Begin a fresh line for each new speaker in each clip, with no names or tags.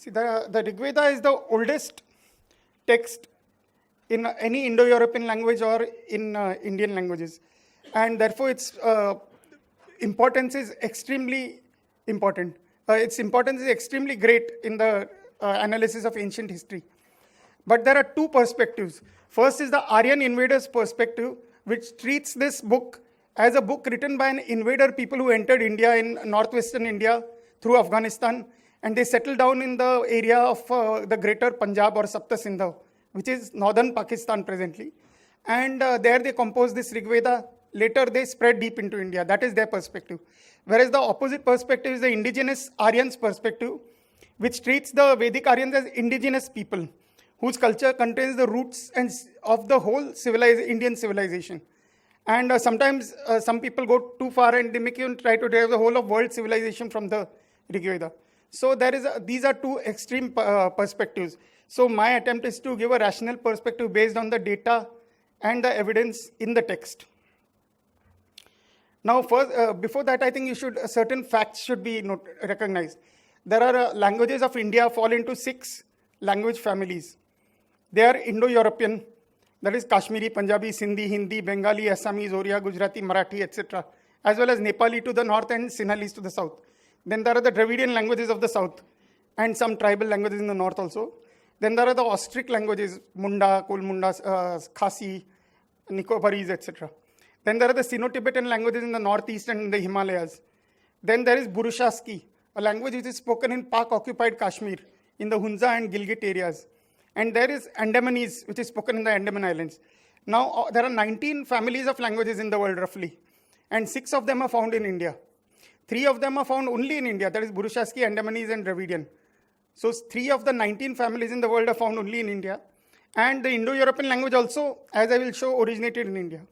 See, the Rig Veda is the oldest text in any Indo-European language or in Indian languages. And therefore, its importance is extremely important. Its importance is extremely great in the analysis of ancient history. But there are two perspectives. First is the Aryan invaders perspective, which treats this book as a book written by an invader people who entered India in northwestern India through Afghanistan, and they settled down in the area of the greater Punjab or Sapta Sindh, which is northern Pakistan presently. And there they composed this Rig Veda. Later they spread deep into India. That is their perspective. Whereas the opposite perspective is the indigenous Aryans perspective, which treats the Vedic Aryans as indigenous people, whose culture contains the roots of the whole Indian civilization. And sometimes some people go too far and they make you try to derive the whole of world civilization from the Rig Veda. So these are two extreme perspectives. So my attempt is to give a rational perspective based on the data and the evidence in the text. Now, first, before that, I think certain facts should be recognized. There are languages of India fall into 6 language families. They are Indo-European, that is Kashmiri, Punjabi, Sindhi, Hindi, Bengali, Assamese, Oriya, Gujarati, Marathi, etc., as well as Nepali to the north and Sinhalese to the south. Then there are the Dravidian languages of the south and some tribal languages in the north also. Then there are the Austric languages, Munda, Kulmunda, Khasi, Nicobarese, etc. Then there are the Sino-Tibetan languages in the northeast and in the Himalayas. Then there is Burushaski, a language which is spoken in Pak-occupied Kashmir, in the Hunza and Gilgit areas. And there is Andamanese, which is spoken in the Andaman Islands. Now, there are 19 families of languages in the world, roughly. And 6 of them are found in India. 3 of them are found only in India, that is Burushaski, Andamanese, and Dravidian. So 3 of the 19 families in the world are found only in India. And the Indo-European language also, as I will show, originated in India.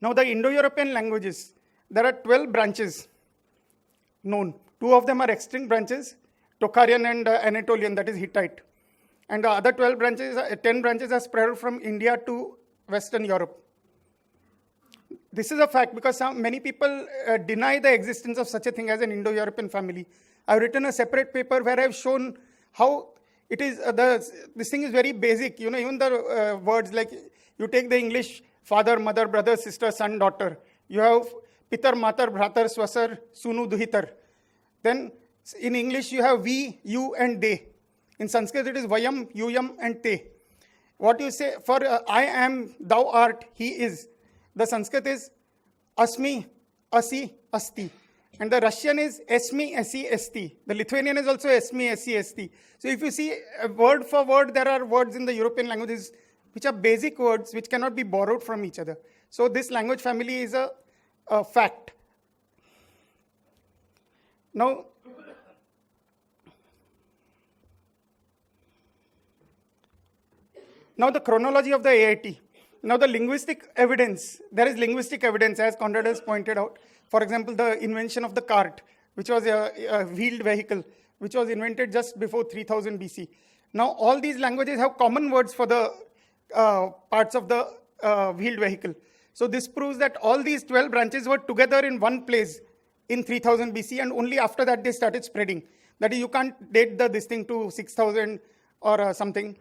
Now the Indo-European languages, there are 12 branches known. 2 of them are extinct branches, Tocharian and Anatolian, that is Hittite. And the other 10 branches are spread out from India to Western Europe. This is a fact because many people deny the existence of such a thing as an Indo-European family. I've written a separate paper where I've shown how it is, this thing is very basic. Even the words like, you take the English father, mother, brother, sister, son, daughter. You have pitar, matar, bhratar, swasar, sunu, duhitar. Then in English you have we, you, and they. In Sanskrit it is vayam, yuyam, and te. What you say for I am, thou art, he is. The Sanskrit is asmi, asi, asti. And the Russian is esmi, esi, esti. The Lithuanian is also esmi, esi, esti. So if you see word for word, there are words in the European languages which are basic words which cannot be borrowed from each other. So this language family is a fact. Now, the chronology of the AIT. Now the linguistic evidence, there is linguistic evidence as Conrad has pointed out. For example, the invention of the cart, which was a wheeled vehicle, which was invented just before 3000 BC. Now all these languages have common words for the parts of the wheeled vehicle. So this proves that all these 12 branches were together in one place in 3000 BC, and only after that they started spreading. That is, you can't date this thing to 6000 or something.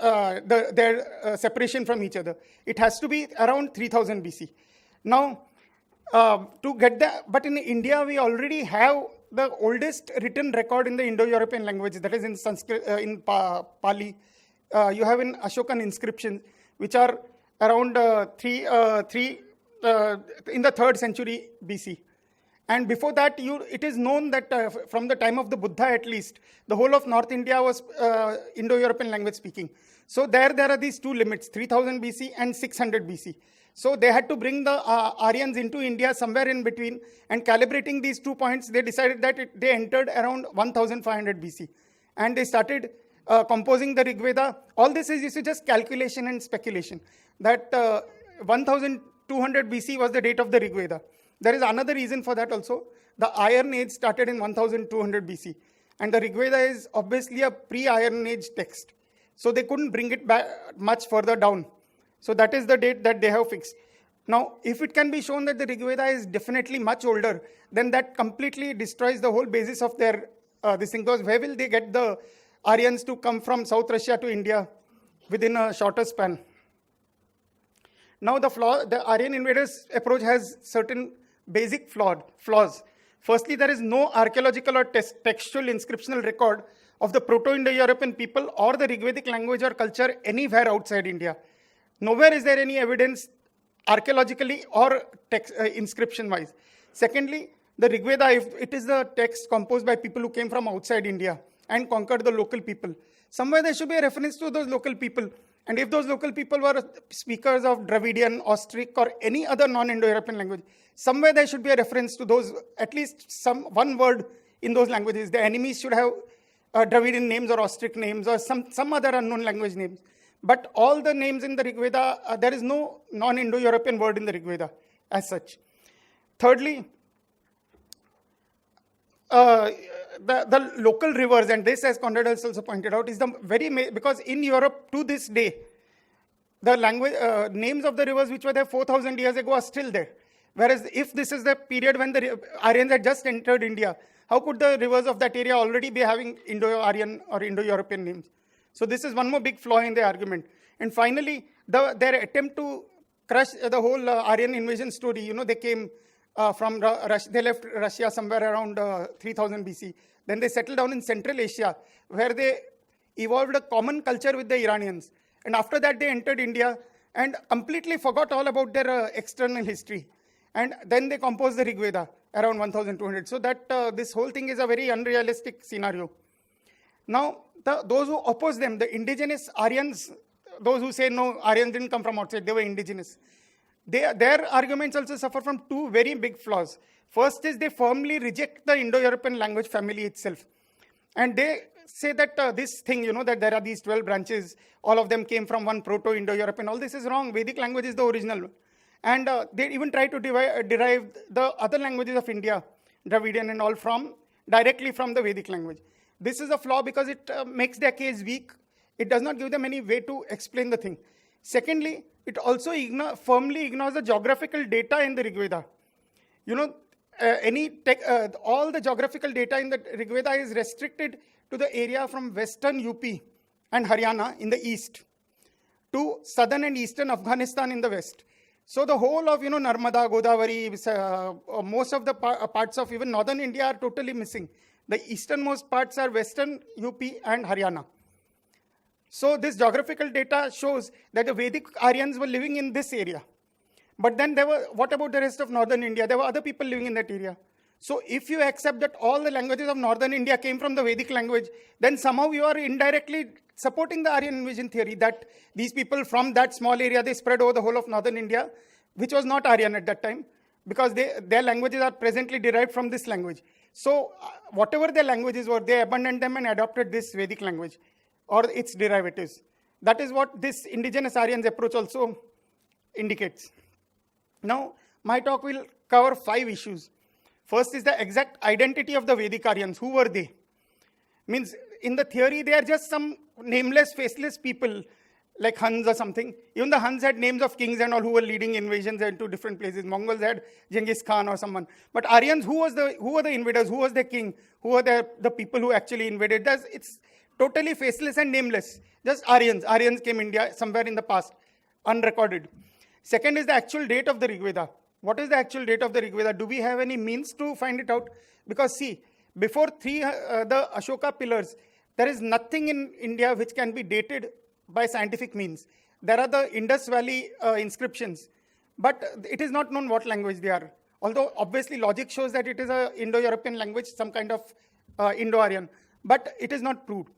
Their separation from each other. It has to be around 3000 BC. Now, to get that, but in India we already have the oldest written record in the Indo-European languages, that is in Sanskrit, in Pali. You have in Ashokan inscriptions, which are around in the 3rd century BC. And before that, it is known that from the time of the Buddha at least, the whole of North India was Indo-European language speaking. So there are these 2 limits, 3000 BC and 600 BC. So they had to bring the Aryans into India somewhere in between, and calibrating these 2 points, they decided that they entered around 1500 BC. And they started composing the Rig Veda. All this is just calculation and speculation. That 1200 BC was the date of the Rig Veda. There is another reason for that also. The Iron Age started in 1200 BC. And the Rig Veda is obviously a pre-Iron Age text. So they couldn't bring it back much further down. So that is the date that they have fixed. Now, if it can be shown that the Rig Veda is definitely much older, then that completely destroys the whole basis of their this thing, because where will they get the Aryans to come from South Russia to India within a shorter span? Now the Aryan invaders approach has certain basic flaws. Firstly, there is no archaeological or textual inscriptional record of the Proto-Indo-European people or the Rigvedic language or culture anywhere outside India. Nowhere is there any evidence archaeologically or inscription-wise. Secondly, the Rigveda, if it is the text composed by people who came from outside India and conquered the local people, somewhere there should be a reference to those local people. And if those local people were speakers of Dravidian, Austric, or any other non-Indo-European language, somewhere there should be a reference to those, at least one word in those languages. The enemies should have Dravidian names or Austric names or some other unknown language names. But all the names in the Rigveda, there is no non-Indo-European word in the Rigveda as such. Thirdly, the local rivers, and this, as Conrad has also pointed out, is because in Europe to this day, the language names of the rivers which were there 4,000 years ago are still there. Whereas if this is the period when the Aryans had just entered India, how could the rivers of that area already be having Indo-Aryan or Indo-European names? So this is one more big flaw in the argument. And finally, their attempt to crush the whole Aryan invasion story, they came from Russia, they left Russia somewhere around 3000 BC. Then they settled down in Central Asia, where they evolved a common culture with the Iranians. And after that, they entered India and completely forgot all about their external history. And then they composed the Rigveda around 1200. So that this whole thing is a very unrealistic scenario. Now, those who oppose them, the indigenous Aryans, those who say, no, Aryans didn't come from outside, they were indigenous. Their arguments also suffer from two very big flaws. First is they firmly reject the Indo-European language family itself. And they say that this thing, that there are these 12 branches, all of them came from one Proto-Indo-European, all this is wrong. Vedic language is the original. And they even try to derive the other languages of India, Dravidian and all, directly from the Vedic language. This is a flaw because it makes their case weak. It does not give them any way to explain the thing. Secondly, it also firmly ignores the geographical data in the Rigveda. All the geographical data in the Rigveda is restricted to the area from western UP and Haryana in the east to southern and eastern Afghanistan in the west. So the whole of, Narmada, Godavari, most of the parts of even northern India are totally missing. The easternmost parts are western UP and Haryana. So this geographical data shows that the Vedic Aryans were living in this area. But then what about the rest of northern India? There were other people living in that area. So if you accept that all the languages of northern India came from the Vedic language, then somehow you are indirectly supporting the Aryan invasion theory that these people from that small area, they spread over the whole of northern India, which was not Aryan at that time, because their languages are presently derived from this language. So whatever their languages were, they abandoned them and adopted this Vedic language or its derivatives. That is what this indigenous Aryans approach also indicates. Now, my talk will cover 5 issues. First is the exact identity of the Vedic Aryans. Who were they? Means, in the theory, they are just some nameless, faceless people, like Huns or something. Even the Huns had names of kings and all who were leading invasions into different places. Mongols had Genghis Khan or someone. But Aryans, who were the invaders? Who was the king? Who were the people who actually invaded? It's totally faceless and nameless. Just Aryans. Aryans came India somewhere in the past, unrecorded. Second is the actual date of the Rigveda. What is the actual date of the Rigveda? Do we have any means to find it out? Because see, before the Ashoka pillars, there is nothing in India which can be dated by scientific means. There are the Indus Valley inscriptions, but it is not known what language they are. Although obviously logic shows that it is an Indo-European language, some kind of Indo-Aryan, but it is not proved.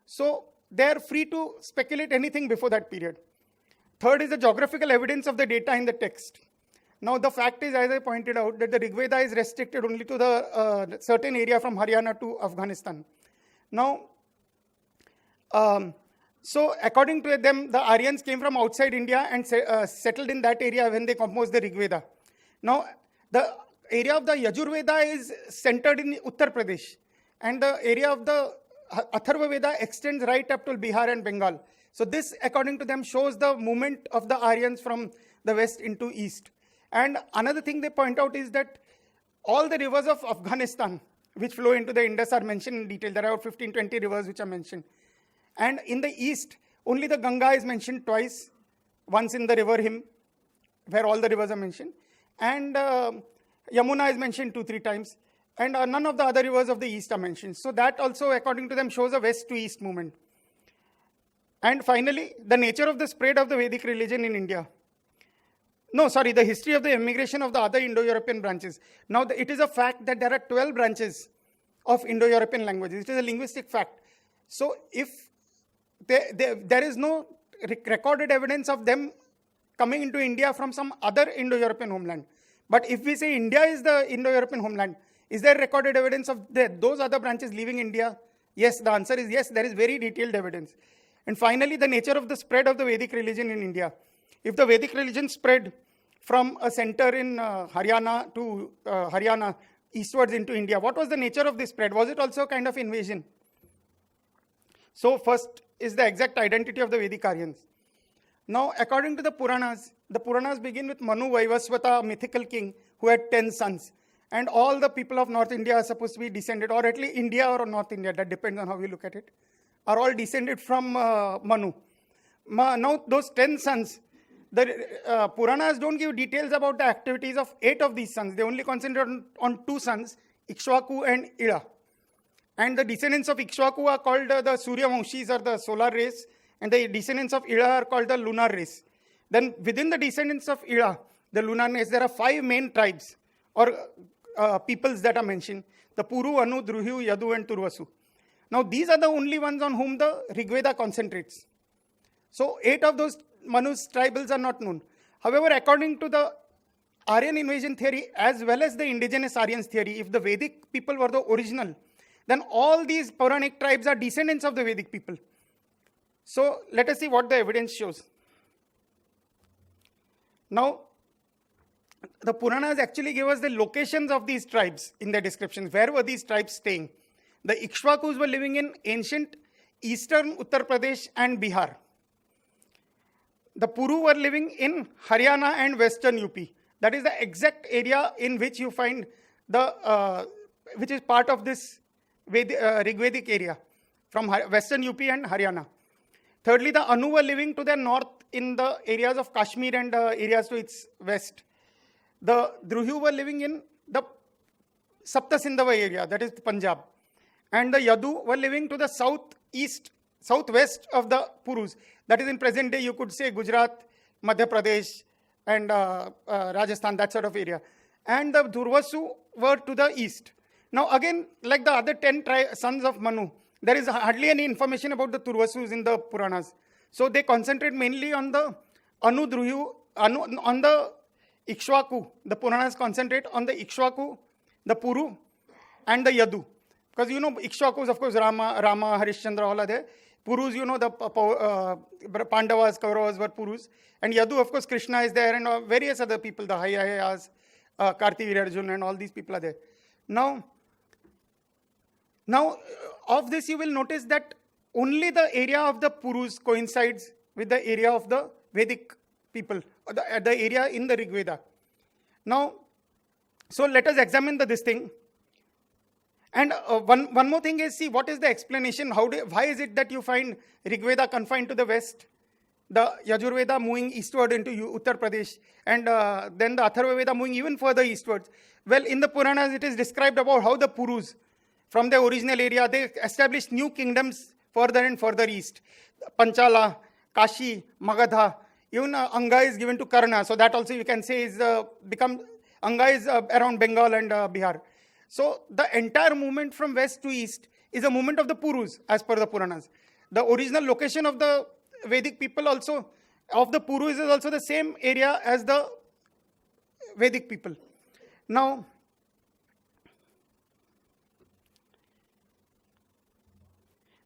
So they are free to speculate anything before that period. Third is the geographical evidence of the data in the text. Now the fact is, as I pointed out, that the Rigveda is restricted only to the certain area from Haryana to Afghanistan. Now, so according to them, the Aryans came from outside India and settled in that area when they composed the Rigveda. Now, the area of the Yajurveda is centered in Uttar Pradesh, and the area of the Atharva Veda extends right up to Bihar and Bengal. So this, according to them, shows the movement of the Aryans from the west into east. And another thing they point out is that all the rivers of Afghanistan which flow into the Indus are mentioned in detail. There are about 15, 20 rivers which are mentioned. And in the east, only the Ganga is mentioned twice, once in the river hymn, where all the rivers are mentioned. And Yamuna is mentioned 2-3 times. And none of the other rivers of the east are mentioned. So that also, according to them, shows a west to east movement. And finally, the nature of the spread of the Vedic religion in India. The history of the immigration of the other Indo-European branches. Now, it is a fact that there are 12 branches of Indo-European languages. It is a linguistic fact. So, if there is no recorded evidence of them coming into India from some other Indo-European homeland. But if we say India is the Indo-European homeland, is there recorded evidence of those other branches leaving India? Yes, the answer is yes, there is very detailed evidence. And finally, the nature of the spread of the Vedic religion in India. If the Vedic religion spread from a center in Haryana to Haryana eastwards into India, what was the nature of this spread? Was it also a kind of invasion? So first is the exact identity of the Vedic Aryans. Now, according to the Puranas begin with Manu Vaivasvata, a mythical king who had 10 sons. And all the people of North India are supposed to be descended, or at least India or North India, that depends on how you look at it, are all descended from Manu. Now, those 10 sons, the Puranas don't give details about the activities of 8 of these sons. They only concentrate on 2 sons, Ikshvaku and Ida. And the descendants of Ikshvaku are called the Surya Vanshis, or the solar race, and the descendants of Ida are called the lunar race. Then within the descendants of Ida, the lunar race, there are 5 main tribes or peoples that are mentioned: the Puru, Anu, Druhu, Yadu, and Turvasu. Now, these are the only ones on whom the Rigveda concentrates. So, 8 of those Manu's tribals are not known. However, according to the Aryan invasion theory, as well as the indigenous Aryans theory, if the Vedic people were the original, then all these Puranic tribes are descendants of the Vedic people. So, let us see what the evidence shows. Now, the Puranas actually give us the locations of these tribes in their descriptions. Where were these tribes staying? The Ikshvakus were living in ancient eastern Uttar Pradesh and Bihar. The Puru were living in Haryana and western UP. That is the exact area in which you find which is part of this Rigvedic area, from western UP and Haryana. Thirdly, the Anu were living to the north in the areas of Kashmir and areas to its west. The Druhu were living in the Saptasindhava area, that is Punjab. And the Yadu were living to the southwest of the Purus. That is in present day, you could say Gujarat, Madhya Pradesh, and Rajasthan, that sort of area. And the Durvasu were to the east. Now again, like the other 10 sons of Manu, there is hardly any information about the Turvasus in the Puranas. So they concentrate mainly on the Anu, Druhu, on the Ikshvaku. The Puranas concentrate on the Ikshvaku, the Puru, and the Yadu. Because you know, Ikshvakus, of course, Rama, Harishchandra, all are there. Purus, you know, the Pandavas, Kauravas were Purus. And Yadu, of course, Krishna is there, and various other people, the Hayayas, Kartivirarjun, and all these people are there. Now, of this you will notice that only the area of the Purus coincides with the area of the Vedic people, the area in the Rigveda. Now, so let us examine this thing. And one more thing is, see, what is the explanation? Why is it that you find Rigveda confined to the west, the Yajurveda moving eastward into Uttar Pradesh, and then the Atharva Veda moving even further eastwards? Well, in the Puranas, it is described about how the Purus, from their original area, they established new kingdoms further and further east. Panchala, Kashi, Magadha, even Anga is given to Karna. So that also you can say is Anga is around Bengal and Bihar. So the entire movement from west to east is a movement of the Purus, as per the Puranas. The original location of the Vedic people also, of the Purus, is also the same area as the Vedic people. Now,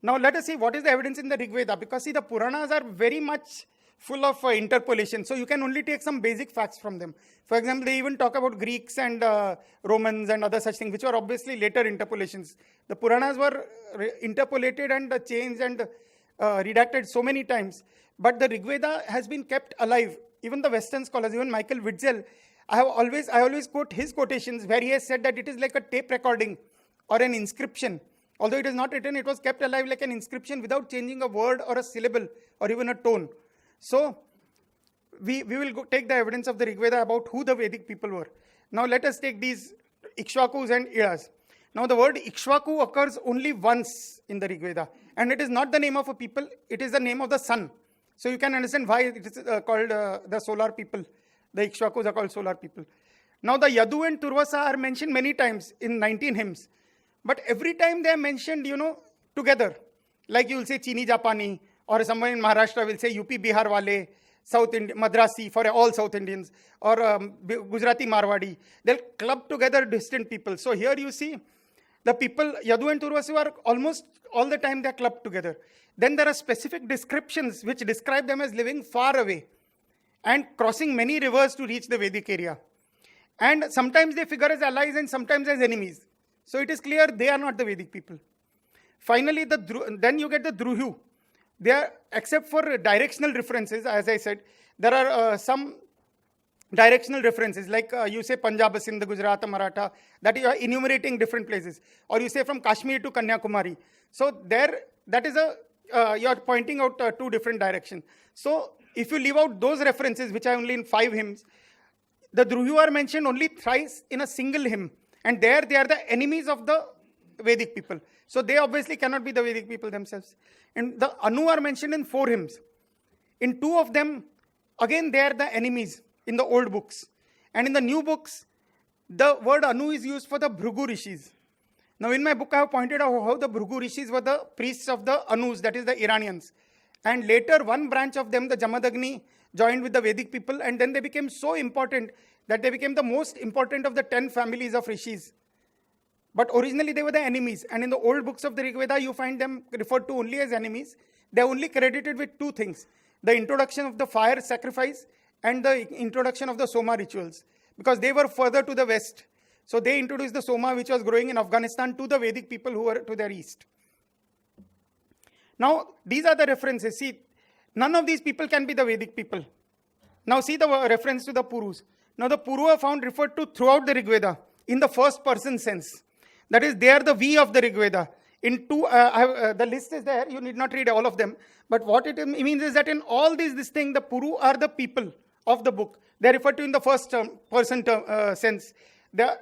let us see what is the evidence in the Rigveda, because see, the Puranas are very much full of interpolation, so you can only take some basic facts from them. For example, they even talk about Greeks and Romans and other such things, which were obviously later interpolations. The Puranas were interpolated and changed and redacted so many times, but the Rigveda has been kept alive. Even the Western scholars, even Michael Witzel, I always quote his quotations where he has said that it is like a tape recording or an inscription. Although it is not written, it was kept alive like an inscription without changing a word or a syllable or even a tone. So we will take the evidence of the Rig Veda about who the Vedic people were. Now let us take these Ikshvakus and Iras. Now the word Ikshvaku occurs only once in the Rig Veda, and it is not the name of a people, it is the name of the sun. So you can understand why it is called the solar people. The Ikshvakus are called solar people. Now the Yadu and Turvasa are mentioned many times in 19 hymns. But every time they are mentioned, together. Like you will say Chini Japani, or someone in Maharashtra will say UP Bihar Wale, South Indian, Madrasi for all South Indians, or Gujarati Marwadi. They'll club together distant people. So here you see the people, Yadu and Turvasu are almost all the time they are clubbed together. Then there are specific descriptions which describe them as living far away and crossing many rivers to reach the Vedic area. And sometimes they figure as allies and sometimes as enemies. So it is clear they are not the Vedic people. Finally, then you get the Druhyu. They are, except for directional references, as I said, there are some directional references, like you say Punjab, Sindh, Gujarat, Maratha, that you are enumerating different places. Or you say from Kashmir to Kanyakumari. So there, that is you are pointing out two different directions. So if you leave out those references, which are only in 5 hymns, the Druhyu are mentioned only thrice in a single hymn. And there they are the enemies of the Vedic people. So they obviously cannot be the Vedic people themselves. And the Anu are mentioned in 4 hymns. In 2 of them, again they are the enemies in the old books. And in the new books, the word Anu is used for the Bhrigu Rishis. Now in my book I have pointed out how the Bhrigu Rishis were the priests of the Anus, that is the Iranians. And later one branch of them, the Jamadagni, joined with the Vedic people, and then they became so important that they became the most important of the 10 families of Rishis. But originally they were the enemies, and in the old books of the Rig Veda you find them referred to only as enemies. They are only credited with 2 things: the introduction of the fire sacrifice and the introduction of the Soma rituals, because they were further to the west. So they introduced the Soma, which was growing in Afghanistan, to the Vedic people who were to their east. Now these are the references. See, none of these people can be the Vedic people. Now see the reference to the Purus. Now the Puru are found referred to throughout the Rig Veda in the first person sense. That is, they are the we of the Rig Veda. In 2, the list is there, you need not read all of them. But what it means is that in all this thing, the Puru are the people of the book. They are referred to in the first person sense.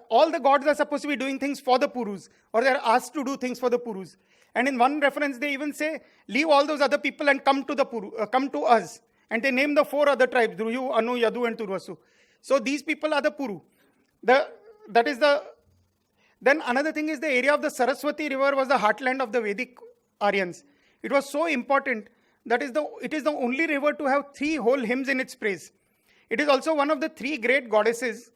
All the gods are supposed to be doing things for the Purus, or they are asked to do things for the Purus. And in one reference, they even say, leave all those other people and come to the Puru, come to us. And they name the 4 other tribes, Druhyu, Anu, Yadu, and Turvasu. So these people are the Puru. Then another thing is the area of the Saraswati river was the heartland of the Vedic Aryans. It was so important that it is the only river to have 3 whole hymns in its praise. It is also one of the 3 great goddesses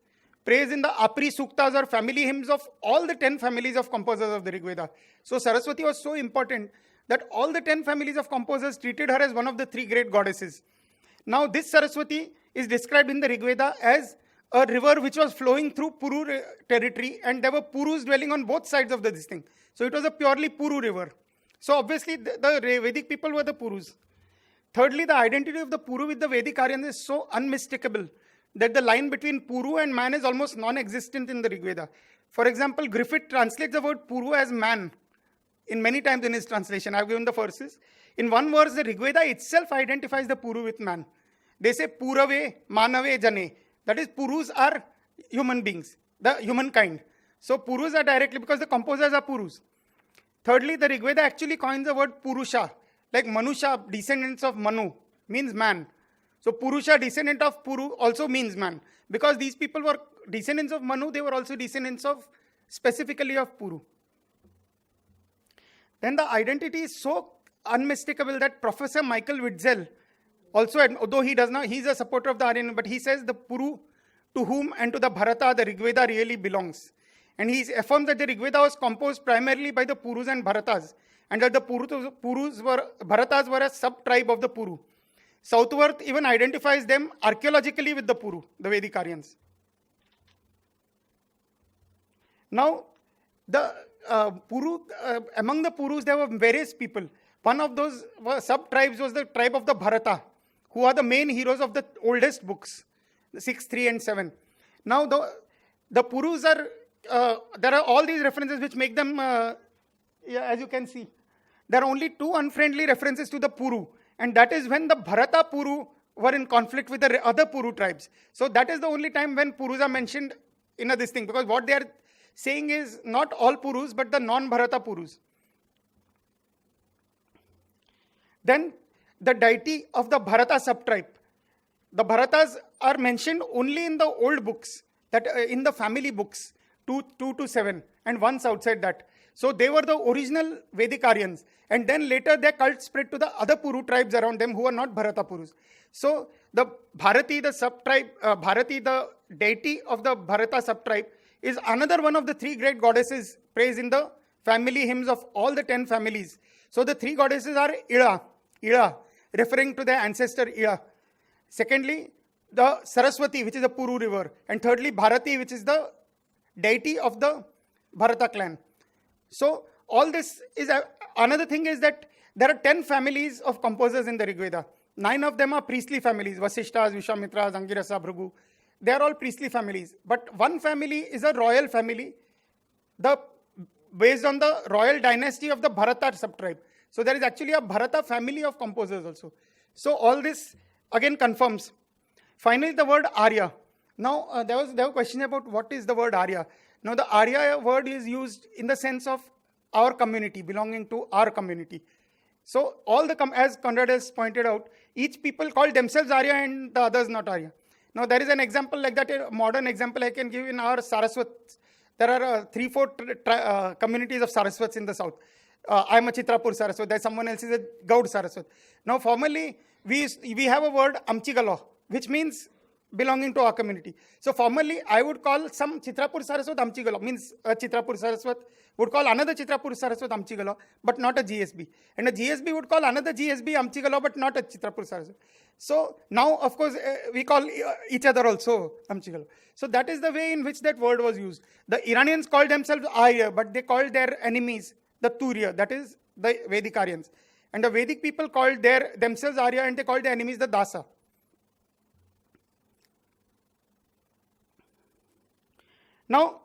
praised in the Apri Suktas, or family hymns of all the 10 families of composers of the Rig Veda. So Saraswati was so important that all the 10 families of composers treated her as one of the 3 great goddesses. Now this Saraswati is described in the Rig Veda as a river which was flowing through Puru territory, and there were Purus dwelling on both sides of this thing. So it was a purely Puru river. So obviously the Vedic people were the Purus. Thirdly, the identity of the Puru with the Vedic Aryans is so unmistakable that the line between Puru and man is almost non-existent in the Rig Veda. For example, Griffith translates the word Puru as man in many times in his translation. I have given the verses. In one verse, the Rig Veda itself identifies the Puru with man. They say Purave, Manave, Jane. That is, Purus are human beings, the humankind. So Purus are directly, because the composers are Purus. Thirdly, the Rig Veda actually coins the word Purusha, like Manusha, descendants of Manu, means man. So Purusha, descendant of Puru, also means man. Because these people were descendants of Manu, they were also descendants of, specifically of Puru. Then the identity is so unmistakable that Professor Michael Witzel, also, although he does not, he's a supporter of the Aryan, but he says the Puru to whom and to the Bharata the Rig Veda really belongs. And he affirms that the Rig Veda was composed primarily by the Purus and Bharatas, and that the Bharatas were a sub-tribe of the Puru. Southworth even identifies them archaeologically with the Puru, the Vedic Aryans. Now, the among the Purus there were various people. One of those sub-tribes was the tribe of the Bharata, who are the main heroes of the oldest books, the 6, 3, and 7. Now, the Purus are there are all these references which make them, as you can see, there are only two unfriendly references to the Puru, and that is when the Bharata Puru were in conflict with the other Puru tribes. So that is the only time when Purus are mentioned in this thing, because what they are saying is not all Purus, but the non-Bharata Purus. Then the deity of the Bharata subtribe. The Bharatas are mentioned only in the old books, that in the family books, 2 to 7, and once outside that. So they were the original Vedic Aryans, and then later their cult spread to the other Puru tribes around them who are not Bharata Purus. So the Bharati, the subtribe, Bharati, the deity of the Bharata subtribe, is another one of the three great goddesses praised in the family hymns of all the 10 families. So the three goddesses are Ida, referring to their ancestor Ida. Secondly, the Saraswati, which is a Puru river. And thirdly, Bharati, which is the deity of the Bharata clan. So all this is, another thing is that there are 10 families of composers in the Rig Veda. 9 of them are priestly families, Vasishtas, Vishwamitras, Angirasa, Bhrigu. They are all priestly families. But one family is a royal family, based on the royal dynasty of the Bharata subtribe. So there is actually a Bharata family of composers also. So all this again confirms. Finally, the word Arya. Now, there was a question about what is the word Arya. Now, the Arya word is used in the sense of our community, belonging to our community. So, all as Conrad has pointed out, each people call themselves Arya and the others not Arya. Now, there is an example like that, a modern example I can give in our Saraswats. There are 3-4 communities of Saraswats in the south. I am a Chitrapur Saraswat, there's someone else is a Gaud Saraswat. Now, formally, we have a word Amchigalo, which means belonging to our community. So formally, I would call some Chitrapur Saraswat Amchigalo, means a Chitrapur Saraswat would call another Chitrapur Saraswat Amchigalo, but not a GSB. And a GSB would call another GSB Amchigalo, but not a Chitrapur Saraswat. So now, of course, we call each other also Amchigalo. So that is the way in which that word was used. The Iranians called themselves Arya, but they called their enemies the Turya, that is the Vedic Aryans. And the Vedic people called themselves Arya, and they called their enemies the Dasa. Now,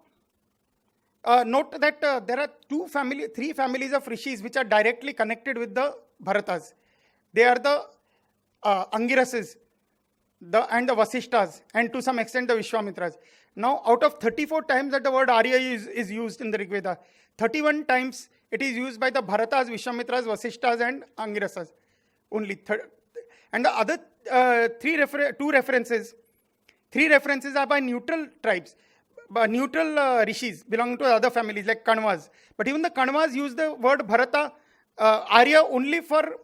note that there are 3 families of rishis which are directly connected with the Bharatas. They are the Angirases and the Vasishtas, and to some extent the Vishwamitras. Now, out of 34 times that the word Arya is used in the Rig Veda, 31 times it is used by the Bharatas, Vishwamitras, Vasishtas, and Angirasas only. And the other 3 references are by neutral tribes, neutral rishis belonging to other families like Kanvas. But even the Kanvas use the word Bharata, Arya only for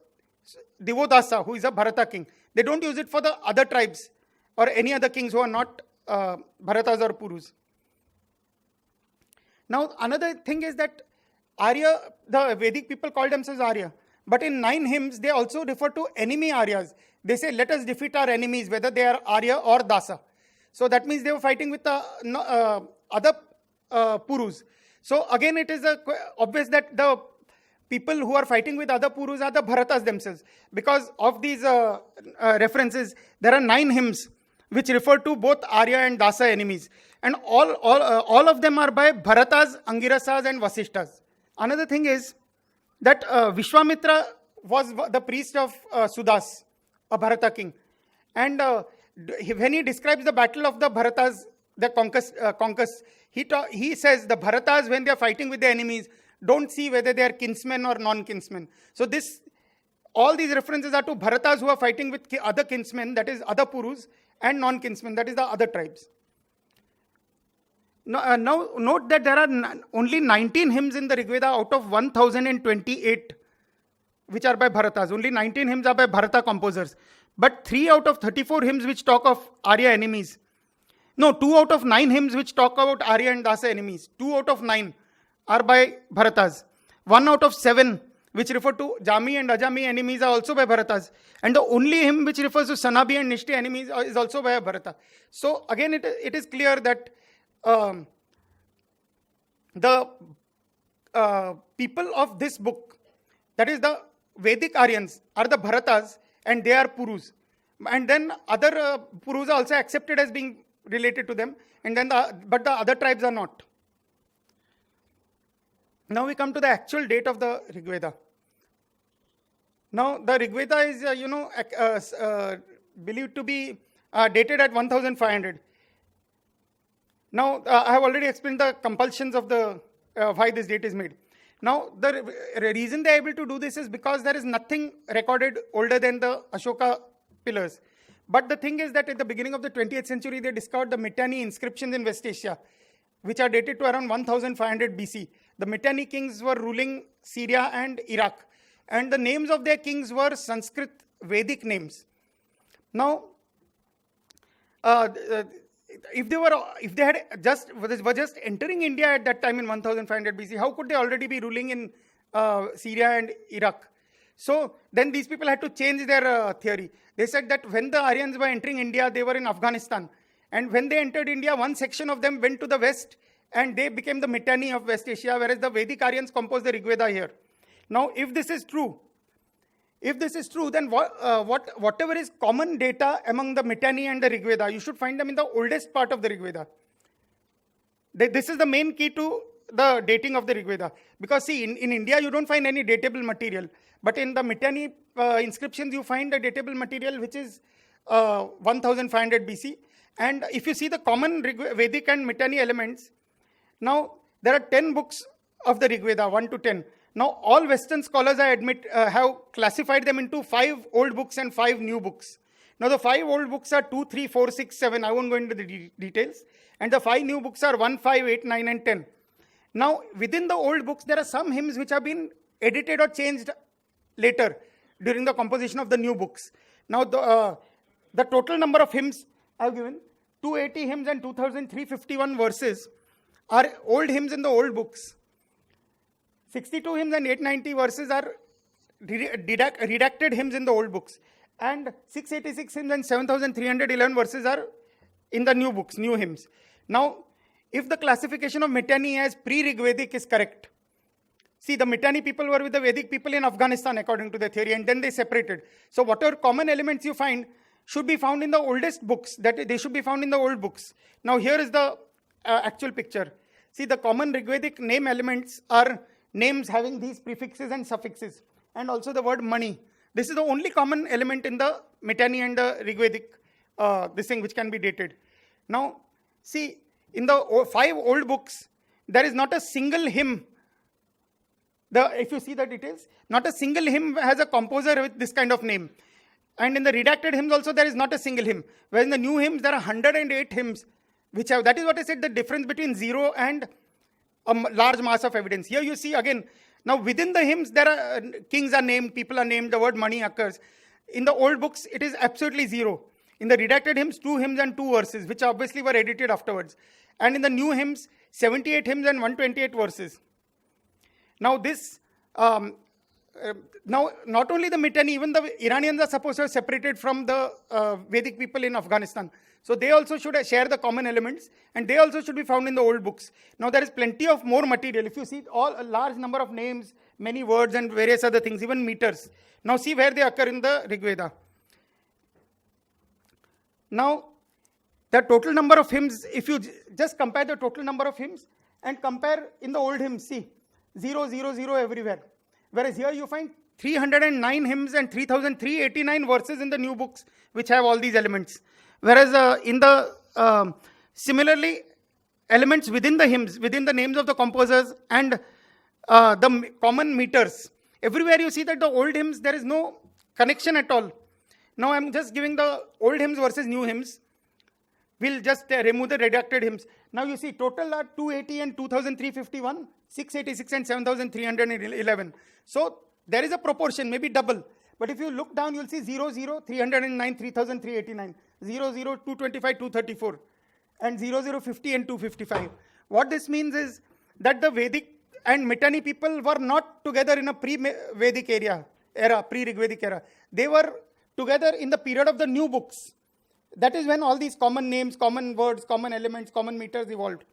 Divodasa, who is a Bharata king. They don't use it for the other tribes or any other kings who are not Bharatas or Purus. Now, another thing is that Arya, the Vedic people call themselves Arya. But in 9 hymns, they also refer to enemy Aryas. They say, let us defeat our enemies, whether they are Arya or Dasa. So that means they were fighting with the other Purus. So again, it is obvious that the people who are fighting with other Purus are the Bharatas themselves. Because of these references, there are 9 hymns which refer to both Arya and Dasa enemies. And all of them are by Bharatas, Angirasas, and Vasishtas. Another thing is that Vishwamitra was the priest of Sudas, a Bharata king. And when he describes the battle of the Bharatas, the conquest, he says the Bharatas, when they are fighting with their enemies, don't see whether they are kinsmen or non-kinsmen. So all these references are to Bharatas who are fighting with other kinsmen, that is other Purus, and non-kinsmen, that is the other tribes. Now note that there are only 19 hymns in the Rig Veda out of 1028 which are by Bharatas. Only 19 hymns are by Bharata composers. But 3 out of 34 hymns which talk of Arya enemies. No, 2 out of 9 hymns which talk about Arya and Dasa enemies. 2 out of 9 are by Bharatas. 1 out of 7 which refer to Jami and Ajami enemies are also by Bharatas. And the only hymn which refers to Sanabi and Nishti enemies is also by Bharata. So again, it is clear that the people of this book, that is the Vedic Aryans, are the Bharatas, and they are Purus. And then other Purus are also accepted as being related to them, and then but the other tribes are not. Now we come to the actual date of the Rig Veda. Now the Rig Veda is, believed to be dated at 1500. Now I have already explained the compulsions of the why this date is made. Now the reason they are able to do this is because there is nothing recorded older than the Ashoka pillars. But the thing is that at the beginning of the 20th century, they discovered the Mitanni inscriptions in West Asia, which are dated to around 1500 BC. The Mitanni kings were ruling Syria and Iraq, and the names of their kings were Sanskrit Vedic names. Now, if they had were just entering India at that time in 1500 BC, how could they already be ruling in Syria and Iraq? So then these people had to change their theory. They said that when the Aryans were entering India, they were in Afghanistan. And when they entered India, one section of them went to the west and they became the Mitanni of West Asia, whereas the Vedic Aryans composed the Rig Veda here. Now, if this is true, then whatever is common data among the Mitanni and the Rig Veda, you should find them in the oldest part of the Rig Veda. This is the main key to the dating of the Rig Veda. Because see, in India, you don't find any datable material. But in the Mitanni inscriptions, you find a datable material which is 1500 BC. And if you see the common Vedic and Mitanni elements, now there are 10 books of the Rig Veda, 1 to 10. Now all Western scholars, I admit, have classified them into 5 old books and 5 new books. Now the 5 old books are 2, 3, 4, 6, 7. I won't go into the details. And the 5 new books are 1, 5, 8, 9, and 10. Now within the old books, there are some hymns which have been edited or changed later during the composition of the new books. Now the total number of hymns I have given, 280 hymns and 2351 verses are old hymns in the old books. 62 hymns and 890 verses are redacted hymns in the old books. And 686 hymns and 7311 verses are in the new books, new hymns. Now, if the classification of Mitanni as pre-Rig Vedic is correct, see, the Mitanni people were with the Vedic people in Afghanistan according to the theory, and then they separated. So whatever common elements you find should be found in the oldest books, that they should be found in the old books. Now here is the actual picture. See, the common Rig Vedic name elements are names having these prefixes and suffixes, and also the word money. This is the only common element in the Mitanni and the Rig Vedic, this thing which can be dated. Now, see, in the 5 old books, there is not a single hymn. If you see the details, not a single hymn has a composer with this kind of name. And in the redacted hymns also, there is not a single hymn. Whereas in the new hymns, there are 108 hymns which have, that is what I said, the difference between 0 and a large mass of evidence. Here you see again, now within the hymns, there are kings are named, people are named, the word money occurs. In the old books, it is absolutely 0. In the redacted hymns, 2 hymns and 2 verses, which obviously were edited afterwards. And in the new hymns, 78 hymns and 128 verses. Now this, now not only the Mitanni, even the Iranians are supposed to have separated from the Vedic people in Afghanistan. So they also should share the common elements, and they also should be found in the old books. Now there is plenty of more material. If you see a large number of names, many words and various other things, even meters. Now see where they occur in the Rig Veda. Now the total number of hymns, if you just compare the total number of hymns and compare in the old hymns, see, 0, 0, 0 everywhere. Whereas here you find 309 hymns and 3,389 verses in the new books, which have all these elements. Whereas in the, similarly, elements within the hymns, within the names of the composers and the common meters, everywhere you see that the old hymns, there is no connection at all. Now I'm just giving the old hymns versus new hymns. We'll just remove the redacted hymns. Now you see total are 280 and 2351, 686 and 7311. So there is a proportion, maybe double. But if you look down, you'll see 0, 0, 309, 3389, 0, 0, 225, 234, and 0, 0, 50 and 255. What this means is that the Vedic and Mitanni people were not together in a pre-Vedic era, pre-Rig Vedic era. They were together in the period of the new books. That is when all these common names, common words, common elements, common meters evolved.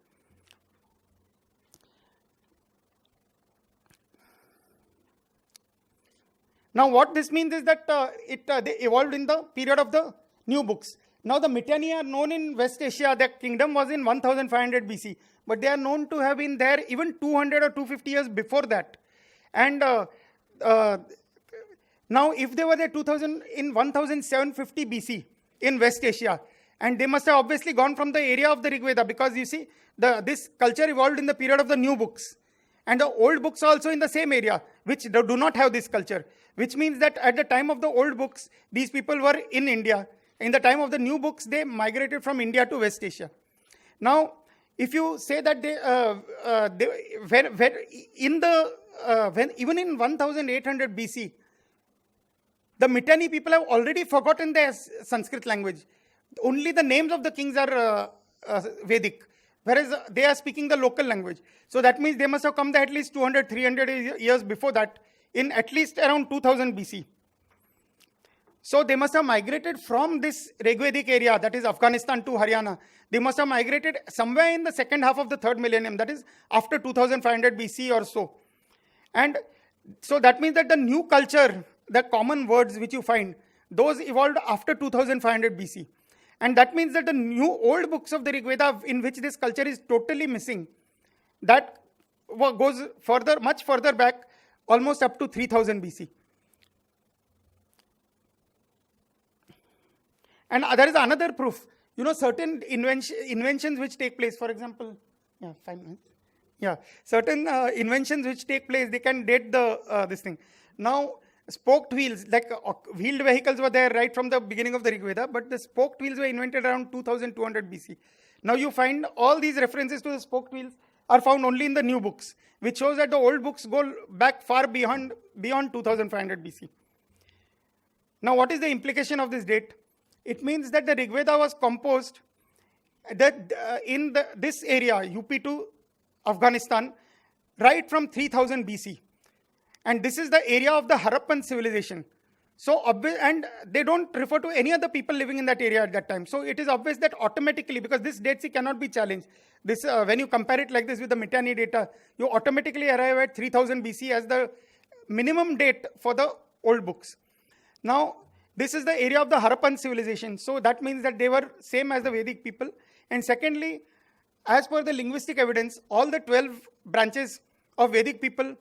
Now what this means is that they evolved in the period of the new books. Now the Mitanni are known in West Asia. Their kingdom was in 1500 BC, but they are known to have been there even 200 or 250 years before that. And now if they were there 1750 BC in West Asia, and they must have obviously gone from the area of the Rig Veda, because you see, this culture evolved in the period of the new books. And the old books are also in the same area, which do not have this culture. Which means that at the time of the old books, these people were in India. In the time of the new books, they migrated from India to West Asia. Now, if you say that even in 1800 BC, the Mitanni people have already forgotten their Sanskrit language. Only the names of the kings are Vedic, whereas they are speaking the local language. So that means they must have come there at least 200, 300 years before that, in at least around 2000 BC. So they must have migrated from this Rigvedic area, that is Afghanistan to Haryana. They must have migrated somewhere in the second half of the third millennium, that is after 2500 BC or so. And so that means that the new culture, the common words which you find, those evolved after 2500 BC. And that means that the new old books of the Rig Veda, in which this culture is totally missing, that goes further, much further back, almost up to 3000 BC. And there is another proof. You know, certain inventions which take place, for example, certain inventions which take place, they can date this thing. Now, spoked wheels, like wheeled vehicles were there right from the beginning of the Rig Veda, but the spoked wheels were invented around 2200 BC. Now you find all these references to the spoked wheels are found only in the new books, which shows that the old books go back far beyond 2500 BC. Now what is the implication of this date? It means that the Rig Veda was composed in this area, UP to Afghanistan, right from 3000 BC. And this is the area of the Harappan civilization. So, and they don't refer to any other people living in that area at that time. So it is obvious that automatically, because this date cannot be challenged, this when you compare it like this with the Mitanni data, you automatically arrive at 3000 BC as the minimum date for the old books. Now, this is the area of the Harappan civilization. So that means that they were same as the Vedic people. And secondly, as per the linguistic evidence, all the 12 branches of Vedic people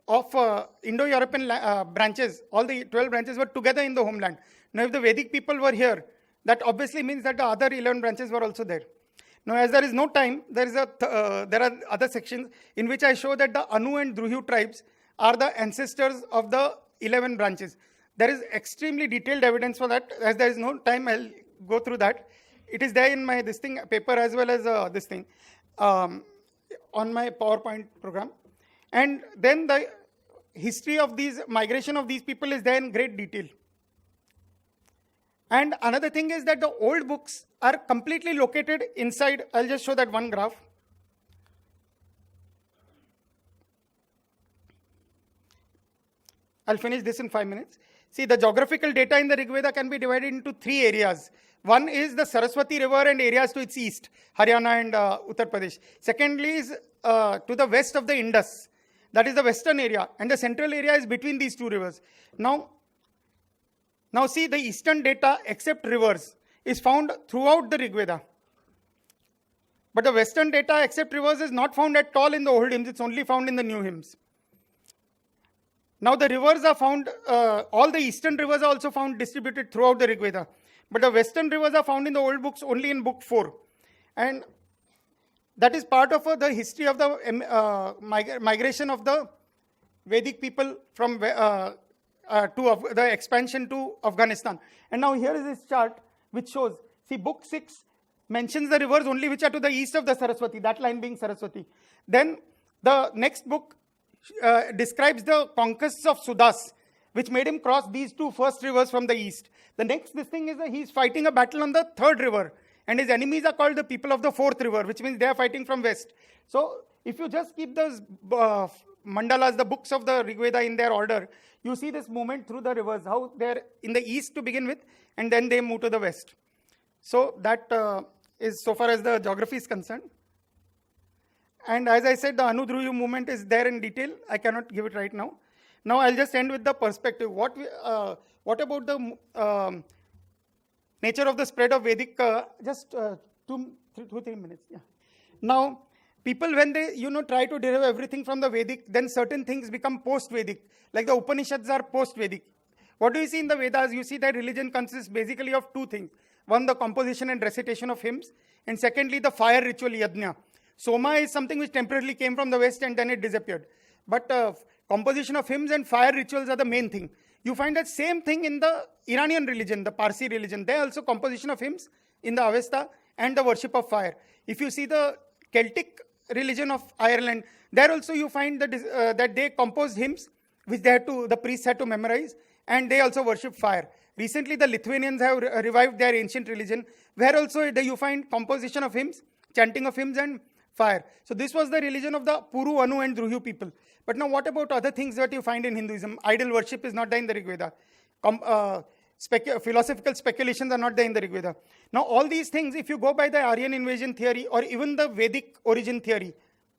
of Indo-European branches, all the 12 branches were together in the homeland. Now, if the Vedic people were here, that obviously means that the other 11 branches were also there. Now, as there is no time, there are other sections in which I show that the Anu and Druhu tribes are the ancestors of the 11 branches. There is extremely detailed evidence for that. As there is no time, I'll go through that. It is there in my paper as well as on my PowerPoint program. And then the history of these migration of these people is there in great detail. And another thing is that the old books are completely located inside. I'll just show that one graph. I'll finish this in 5 minutes. See, the geographical data in the Rig Veda can be divided into 3 areas. One is the Saraswati River and areas to its east, Haryana and Uttar Pradesh. Secondly is to the west of the Indus. That is the western area. And the central area is between these 2 rivers. Now see, the eastern data, except rivers, is found throughout the Rig Veda. But the western data, except rivers, is not found at all in the old hymns. It's only found in the new hymns. Now the rivers are found, all the eastern rivers are also found distributed throughout the Rig Veda. But the western rivers are found in the old books only in book 4. And that is part of the history of the migration of the Vedic people from to the expansion to Afghanistan. And now here is this chart which shows, see, book 6 mentions the rivers only which are to the east of the Saraswati, that line being Saraswati. Then the next book describes the conquests of Sudas, which made him cross these 2 first rivers from the east. The next thing is that he's fighting a battle on the 3rd river. And his enemies are called the people of the 4th river, which means they are fighting from west. So if you just keep those mandalas, the books of the Rig Veda in their order, you see this movement through the rivers, how they're in the east to begin with, and then they move to the west. So that is so far as the geography is concerned. And as I said, the Anu-Druhu movement is there in detail. I cannot give it right now. Now I'll just end with the perspective. What about the nature of the spread of Vedic, just 2-3 minutes. Yeah. Now, people, when they try to derive everything from the Vedic, then certain things become post-Vedic. Like the Upanishads are post-Vedic. What do you see in the Vedas? You see that religion consists basically of two things. One, the composition and recitation of hymns. And secondly, the fire ritual, yajna. Soma is something which temporarily came from the West and then it disappeared. But composition of hymns and fire rituals are the main thing. You find that same thing in the Iranian religion, the Parsi religion. There also composition of hymns in the Avesta and the worship of fire. If you see the Celtic religion of Ireland, there also you find that they composed hymns which the priests had to memorize, and they also worship fire. Recently, the Lithuanians have revived their ancient religion, where also you find composition of hymns, chanting of hymns, and fire. So this was the religion of the Puru, Anu, and Druhu people. But now what about other things that you find in Hinduism? Idol worship is not there in the Rig Veda. Philosophical speculations are not there in the Rig Veda. Now all these things, if you go by the Aryan invasion theory or even the Vedic origin theory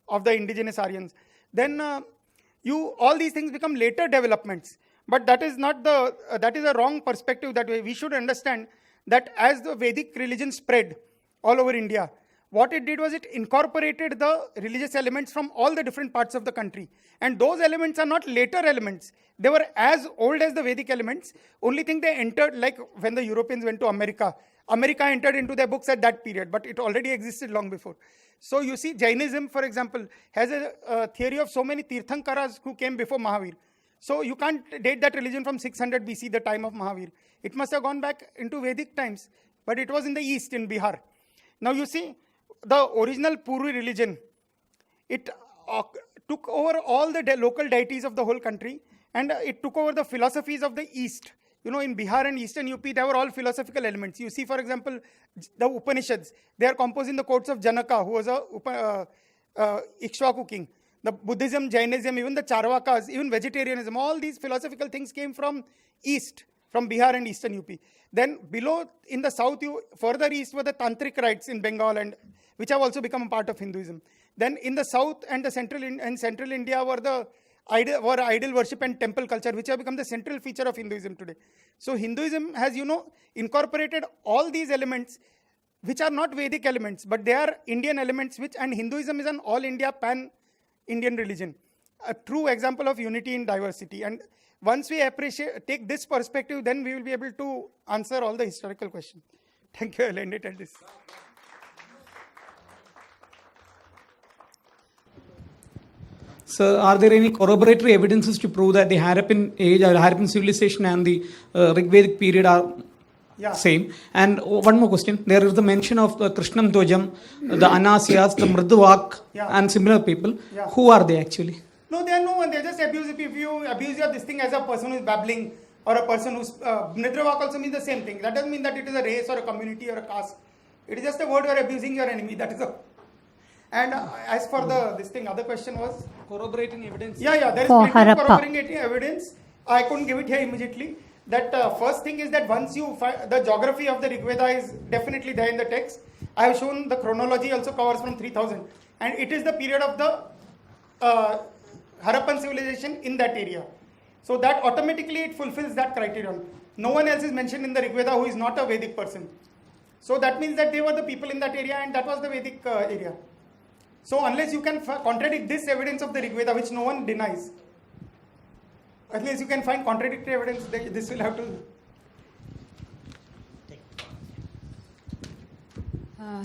of the indigenous Aryans, then all these things become later developments. But that is a wrong perspective. That way we should understand that as the Vedic religion spread all over India, what it did was it incorporated the religious elements from all the different parts of the country. And those elements are not later elements. They were as old as the Vedic elements. Only thing they entered, like when the Europeans went to America entered into their books at that period, but it already existed long before. So you see, Jainism, for example, has a theory of so many Tirthankaras who came before Mahavir. So you can't date that religion from 600 BC, the time of Mahavir. It must have gone back into Vedic times, but it was in the east, in Bihar. Now you see, the original Puri religion, it took over all the local deities of the whole country, and it took over the philosophies of the east. In Bihar and eastern UP, they were all philosophical elements. You see, for example, the Upanishads, they are composed in the courts of Janaka, who was a Ikshvaku king. The Buddhism, Jainism, even the Charvakas, even vegetarianism, all these philosophical things came from east, from Bihar and eastern UP. Then below, in the south, further east were the Tantric rites in Bengal, and which have also become a part of Hinduism. Then in the south and the central India were idol worship and temple culture, which have become the central feature of Hinduism today. So Hinduism has, incorporated all these elements, which are not Vedic elements, but they are Indian elements, and Hinduism is an all-India, pan-Indian religion. A true example of unity in diversity. And once we take this perspective, then we will be able to answer all the historical questions. Thank you. I'll end it at this.
So, are there any corroboratory evidences to prove that the Harappan age or Harappan civilization and the Rigvedic period are same? And one more question. There is the mention of the Krishnam Dojam, the Anasyas, the Mriduvak, and similar people. Yeah. Who are they actually?
No, they are no one. They are just abusive. If you abuse this thing as a person who is babbling or a person who's... Mriduvak also means the same thing. That doesn't mean that it is a race or a community or a caste. It is just a word you are abusing your enemy. That is all. And as for this thing, other question was?
Corroborating evidence.
Yeah, there is plenty of corroborating evidence. I couldn't give it here immediately. That first thing is that once you find the geography of the Rig Veda is definitely there in the text. I have shown the chronology also covers from 3000. And it is the period of the Harappan civilization in that area. So that automatically it fulfills that criterion. No one else is mentioned in the Rig Veda who is not a Vedic person. So that means that they were the people in that area and that was the Vedic area. So unless you can contradict this evidence of the Rig Veda, which no one denies, unless you can find contradictory evidence, this will have to...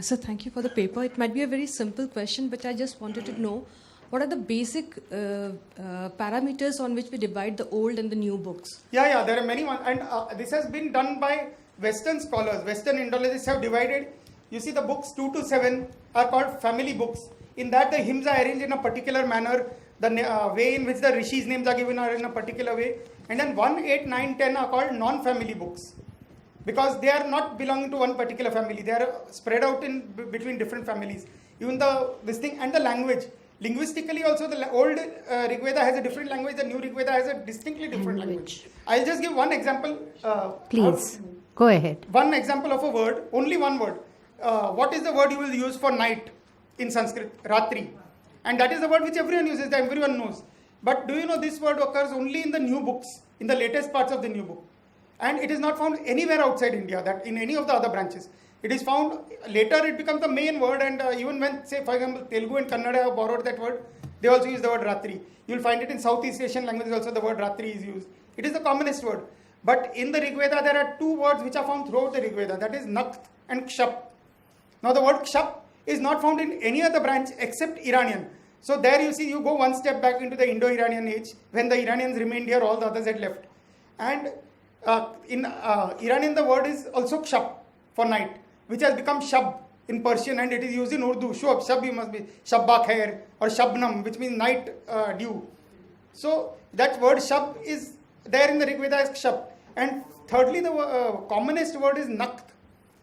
So thank you for the paper. It might be a very simple question, but I just wanted to know, what are the basic parameters on which we divide the old and the new books?
Yeah, there are many ones. And this has been done by Western scholars. Western Indologists have divided. You see, the books 2 to 7 are called family books. In that, the hymns are arranged in a particular manner. The way in which the rishis' names are given are in a particular way. And then 1, 8, 9, 10 are called non-family books. Because they are not belonging to one particular family. They are spread out in between different families. Even this thing and the language. Linguistically also, the old Rig Veda has a different language. The new Rig Veda has a distinctly different language. I'll just give one example.
Please, go ahead.
One example of a word, only one word. What is the word you will use for night in Sanskrit? Ratri. And that is the word which everyone uses, that everyone knows. But do you know this word occurs only in the new books, in the latest parts of the new book. And it is not found anywhere outside India, that in any of the other branches. It is found, later it becomes the main word, and even when, say, for example, Telugu and Kannada have borrowed that word, they also use the word Ratri. You will find it in Southeast Asian languages also, the word Ratri is used. It is the commonest word. But in the Rig Veda, there are two words which are found throughout the Rig Veda, that is Nakht and Kshap. Now the word Kshap is not found in any other branch except Iranian. So there you see, you go one step back into the Indo-Iranian age, when the Iranians remained here, all the others had left. And in Iranian, the word is also Kshap for night, which has become Shab in Persian, and it is used in Urdu. Shab, you must be Shabbak Khair or Shabnam, which means night dew. So that word Shab is there in the Rig Veda as Kshap. And thirdly, the commonest word is Nakht,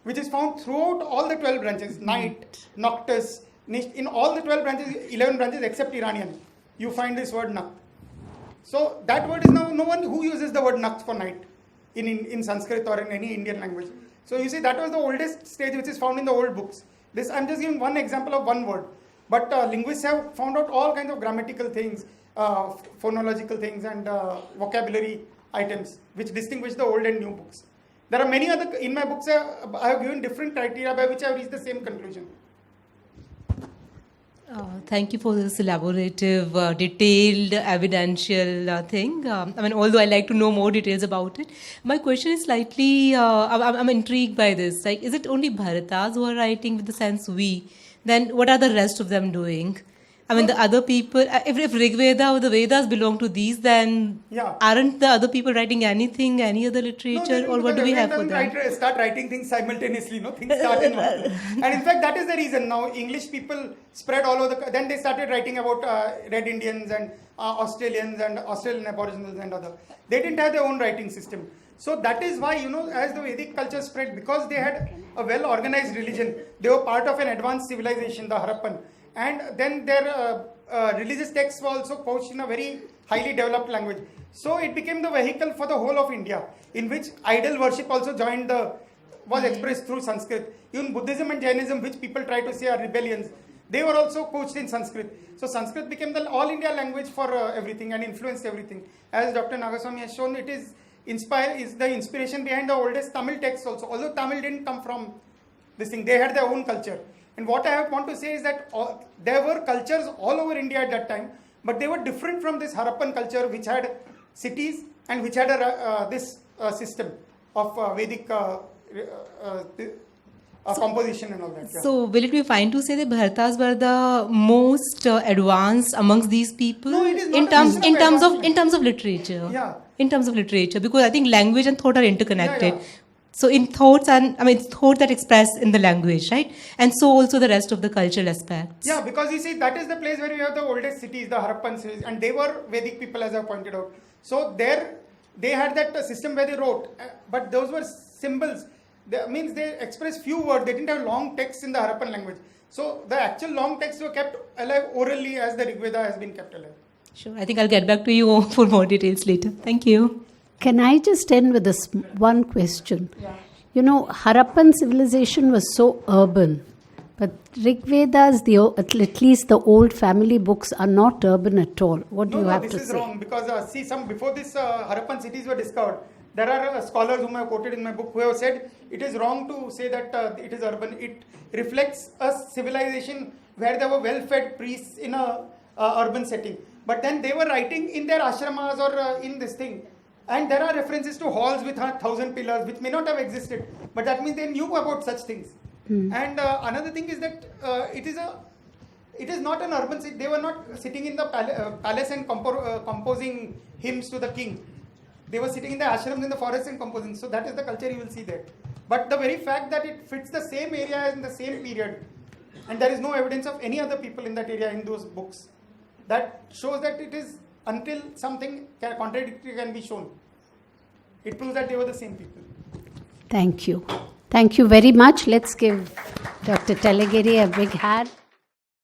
which is found throughout all the 12 branches, night, noctus. In all the 12 branches, 11 branches except Iranian, you find this word Nakht. So that word is now, no one who uses the word Nakht for night in Sanskrit or in any Indian language. So you see, that was the oldest stage which is found in the old books. This, I'm just giving one example of one word. But linguists have found out all kinds of grammatical things, phonological things, and vocabulary items which distinguish the old and new books. There are many other, in my books I have given different criteria by which I have reached the same conclusion.
Thank you for this elaborative, detailed, evidential thing. Although I like to know more details about it, my question is slightly, I'm intrigued by this. Like, is it only Bharatas who are writing with the sense we? Then what are the rest of them doing? The other people, if Rig Veda or the Vedas belong to these, then aren't the other people writing anything, any other literature, or what do we have for them?
Start writing things simultaneously, things start in one. And in fact, that is the reason now English people spread all over then they started writing about Red Indians and Australians and Australian Aboriginals and other. They didn't have their own writing system. So that is why, as the Vedic culture spread, because they had a well-organized religion, they were part of an advanced civilization, the Harappan. And then their religious texts were also couched in a very highly developed language. So it became the vehicle for the whole of India, in which idol worship also was expressed through Sanskrit. Even Buddhism and Jainism, which people try to say are rebellions, they were also couched in Sanskrit. So Sanskrit became the all India language for everything and influenced everything. As Dr. Nagaswamy has shown, it is the inspiration behind the oldest Tamil texts also. Although Tamil didn't come from this thing, they had their own culture. And what I want to say is that there were cultures all over India at that time, but they were different from this Harappan culture, which had cities and which had this system of Vedic composition and all that. Yeah.
So will it be fine to say that Bharatas were the most advanced amongst these people?
No, it is not
in terms of literature.
Yeah.
In terms of literature, because I think language and thought are interconnected.
Yeah.
So in thoughts thought that express in the language, right? And so also the rest of the cultural aspects.
Yeah, because you see, that is the place where you have the oldest cities, the Harappan cities, and they were Vedic people, as I pointed out. So there, they had that system where they wrote, but those were symbols. They expressed few words. They didn't have long texts in the Harappan language. So the actual long texts were kept alive orally, as the Rig Veda has been kept alive.
Sure, I think I'll get back to you for more details later. Thank you.
Can I just end with this one question? Yeah. Harappan civilization was so urban, but Rig Vedas, at least the old family books, are not urban at all. What do you have to say?
No, this is wrong, because before this Harappan cities were discovered, there are scholars whom I have quoted in my book who have said it is wrong to say that it is urban. It reflects a civilization where there were well-fed priests in a urban setting. But then they were writing in their ashramas or in this thing. And there are references to halls with 1,000 pillars, which may not have existed, but that means they knew about such things. And another thing is that it is not an urban city. They were not sitting in the palace and composing hymns to the king. They were sitting in the ashrams in the forest and composing. So that is the culture you will see there. But the very fact that it fits the same area as in the same period, and there is no evidence of any other people in that area in those books, that shows that it is until something contradictory can be shown. It proves that they were the same people.
Thank you. Thank you very much. Let's give Dr. Talageri a big hand.